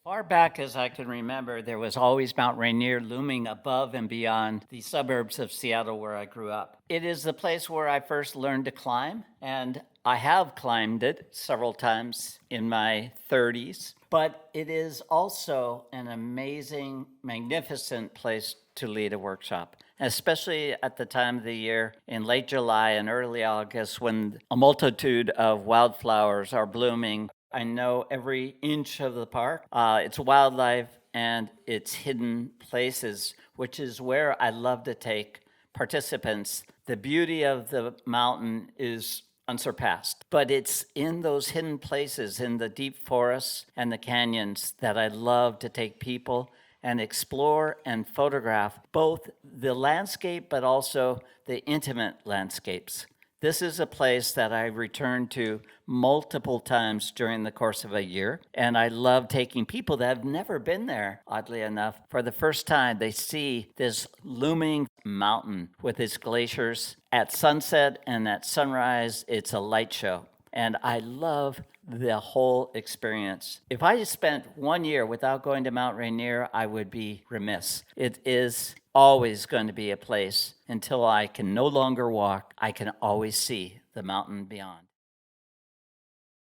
Far back as I can remember, there was always Mount Rainier looming above and beyond the suburbs of Seattle where I grew up. It is the place where I first learned to climb, and I have climbed it several times in my 30s. But it is also an amazing, magnificent place to lead a workshop, especially at the time of the year in late July and early August when a multitude of wildflowers are blooming. I know every inch of the park, its wildlife, and its hidden places, which is where I love to take participants. The beauty of the mountain is unsurpassed, but it's in those hidden places, in the deep forests and the canyons, that I love to take people and explore and photograph both the landscape but also the intimate landscapes. This is a place that I return to multiple times during the course of a year, and I love taking people that have never been there, oddly enough. For the first time, they see this looming mountain with its glaciers. At sunset and at sunrise, it's a light show. And I love the whole experience. If I spent 1 year without going to Mount Rainier, I would be remiss. It is always going to be a place until I can no longer walk. I can always see the mountain beyond.